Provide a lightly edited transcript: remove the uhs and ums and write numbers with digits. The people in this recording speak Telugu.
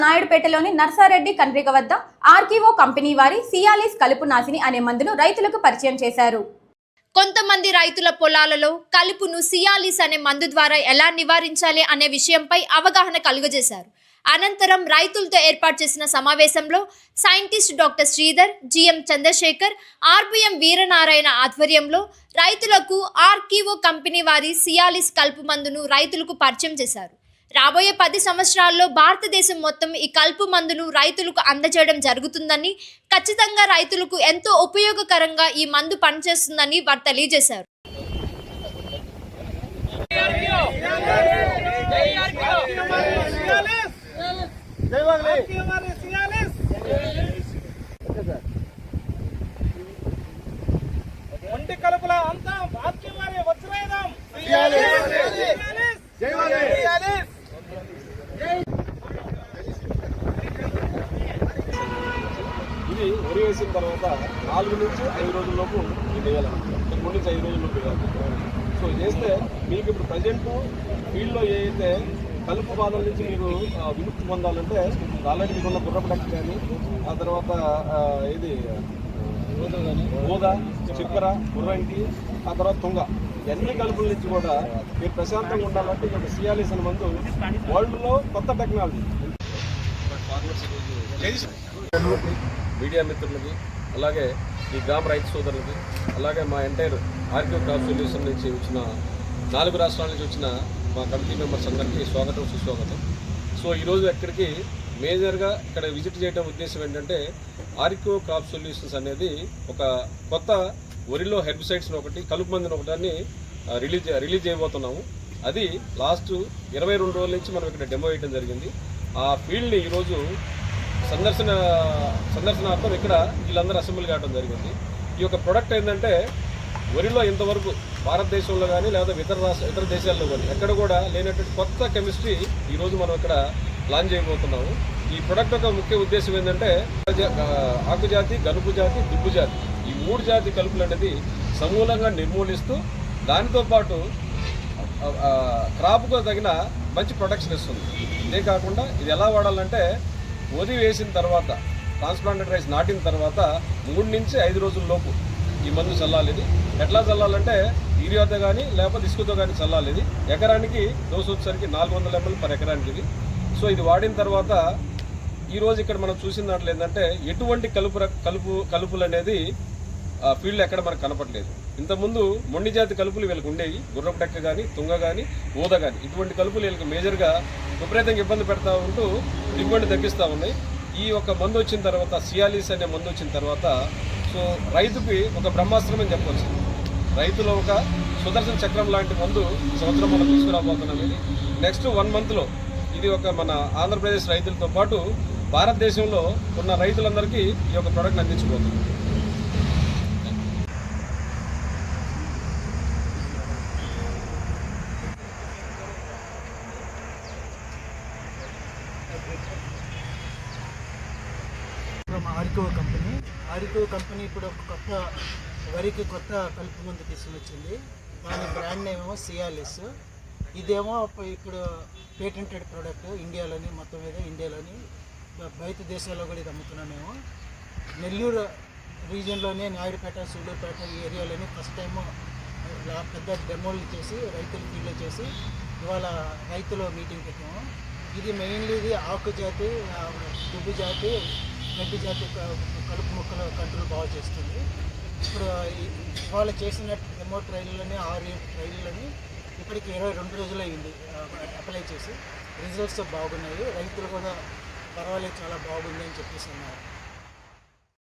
నాయుడుపేటలోని నర్సారెడ్డి కండ్రిక వద్ద ఆర్కీఓ కంపెనీ వారి సియాలిస్ కలుపు నాశిని అనే మందును రైతులకు పరిచయం చేశారు. కొంతమంది రైతుల పొలాలలో కలుపును సియాలిస్ అనే మందు ద్వారా ఎలా నివారించాలి అనే విషయంపై అవగాహన కలుగజేశారు. అనంతరం రైతులతో ఏర్పాటు చేసిన సమావేశంలో scientist doctor Sridhar, GM Chandrasekhar, RBM Veeranarayana ఆధ్వర్యంలో రైతులకు ఆర్కీఓ కంపెనీ వారి సియాలిస్ కలుపు మందును రైతులకు పరిచయం చేశారు. రాబోయే 10 సంవత్సరాల్లో భారతదేశం మొత్తం ఈ కలుపు మందును రైతులకు అందజేయడం జరుగుతుందని, ఖచ్చితంగా రైతులకు ఎంతో ఉపయోగకరంగా ఈ మందు పనిచేస్తుందని వారు తెలియజేశారు. ఇది వరి వేసిన తర్వాత 4 నుంచి 5 రోజుల్లోపు ఇది వేయాలన్నమాట. 3 నుంచి 5 రోజుల్లోపు వేయాలి. సో చేస్తే మీకు ఇప్పుడు ప్రజెంట్ ఫీల్డ్లో ఏదైతే కలుపు బాధల నుంచి మీరు విముక్తి పొందాలంటే ఆల్రెడీ మీకున్న గుర్రపడక్కి కానీ, ఆ తర్వాత ఇది ఊద, చిప్పర, గుర్రంకి, ఆ తర్వాత తుంగ, అన్ని కలుపుల నుంచి కూడా మీరు ప్రశాంతంగా ఉండాలంటే ఈ సియాలిస్ అనే మందు వరల్డ్లో కొత్త టెక్నాలజీ. మీడియా మిత్రులకి, అలాగే ఈ గ్రామ రైతు సోదరులకి, అలాగే మా ఎంటైర్ ఆర్కీఓ క్రాప్ సొల్యూషన్ నుంచి వచ్చిన 4 రాష్ట్రాల నుంచి వచ్చిన మా కమిటీ మెంబర్స్ అందరికీ స్వాగతం, సుస్వాగతం. సో ఈరోజు ఎక్కడికి మేజర్గా ఇక్కడ విజిట్ చేయడం ఉద్దేశం ఏంటంటే, ఆర్కీఓ క్రాప్ సొల్యూషన్స్ అనేది ఒక కొత్త వరిలో హెర్బిసైడ్స్ని ఒకటి, కలుపు మందుని ఒకటాన్ని రిలీజ్ చేయబోతున్నాము. అది లాస్ట్ 22 రోజుల నుంచి మనం ఇక్కడ డెమో వేయడం జరిగింది. ఆ ఫీల్డ్ని ఈరోజు సందర్శనార్థం ఇక్కడ వీళ్ళందరూ అసెంబ్లీ కావడం జరిగింది. ఈ యొక్క ప్రొడక్ట్ ఏంటంటే, వరిలో ఇంతవరకు భారతదేశంలో కానీ లేదా ఇతర దేశాల్లో కానీ ఎక్కడ కూడా లేనటువంటి కొత్త కెమిస్ట్రీ ఈరోజు మనం ఇక్కడ లాంచ్ చేయబోతున్నాము. ఈ ప్రొడక్ట్ యొక్క ముఖ్య ఉద్దేశం ఏంటంటే, ఆకుజాతి, గనుపు జాతి, దుబ్బు జాతి, ఈ 3 జాతి కలుపులు అనేది సమూలంగా నిర్మూలిస్తూ దానితో పాటు క్రాప్కు తగిన మంచి ప్రొటెక్షన్ ఇస్తుంది. ఇదే కాకుండా ఇది ఎలా వాడాలంటే, వరి వేసిన తర్వాత ట్రాన్స్ప్లాంటెడ్ రైస్ నాటిన తర్వాత 3 నుంచి 5 రోజుల లోపు ఈ మందు చల్లాలి. ఇది ఎట్లా చల్లాలంటే యూరియాతో కానీ లేకపోతే ఇసుకతో కానీ చల్లాలి. ఇది ఎకరానికి డోసు వచ్చేసరికి 400 ml పర్ ఎకరానికి ఇది. సో ఇది వాడిన తర్వాత ఈరోజు ఇక్కడ మనం చూసిన దాంట్లో ఏంటంటే, ఎటువంటి కలుపులు అనేది ఫీల్డ్ ఎక్కడ మనకు కనపడలేదు. ఇంతకుముందు మొండి జాతి కలుపులు వీళ్ళకి ఉండేవి, గుర్రపు డెక్క కానీ, తుంగ కానీ, ఊద కానీ. ఇటువంటి కలుపులు వీళ్ళకి మేజర్గా విపరీతంగా ఇబ్బంది పెడతా ఉంటూ దిగుబడి తగ్గిస్తూ ఉన్నాయి. ఈ ఒక మందు వచ్చిన తర్వాత, సియాలిస్ అనే మందు వచ్చిన తర్వాత, సో రైతుకి ఒక బ్రహ్మాస్త్రం అని చెప్పవచ్చు. రైతులో ఒక సుదర్శన చక్రం లాంటి మందు ఈ సంవత్సరం మనం తీసుకురాబోతున్నాం. ఇది నెక్స్ట్ 1 monthలో ఇది ఒక మన ఆంధ్రప్రదేశ్ రైతులతో పాటు భారతదేశంలో ఉన్న రైతులందరికీ ఈ యొక్క ప్రోడక్ట్ని అందించబోతున్నాం. ఆర్కీఓ కంపెనీ ఇప్పుడు కొత్త వరికి కొత్త కలుపు మందు తీసుకుని వచ్చింది. దాని బ్రాండ్ నేమ్ ఏమో సియాలిస్. ఇదేమో ఇప్పుడు పేటెంటెడ్ ప్రోడక్ట్ ఇండియాలోని, మొత్తం మీద ఇండియాలోని బయట దేశాల్లో కూడా ఇది అమ్ముతున్నాం మేము. నెల్లూరు రీజియన్లోనే నాయుడుపేట, సూళ్ళూరుపేట ఈ ఏరియాలోని ఫస్ట్ టైము పెద్ద డెమోలు చేసి రైతులు ఫీల్డ్లో చేసి ఇవాళ రైతులు మీటింగ్ పెట్టాము. ఇది మెయిన్లీ ఇది ఆకు జాతి, దుబ్బు జాతి, గడ్డి జాతి కలుపు మొక్కల కంట్రోల్ బాగా చేస్తుంది. ఇప్పుడు ఇవాళ చేసిన డెమో ట్రైల్లోనే 6 ట్రైల్లోని ఇప్పటికి 22 రోజులు అయింది అప్లై చేసి. రిజల్ట్స్ బాగున్నాయి, రైతులు కూడా పర్వాలేదు, చాలా బాగుంది అని చెప్పేసి అన్నారు.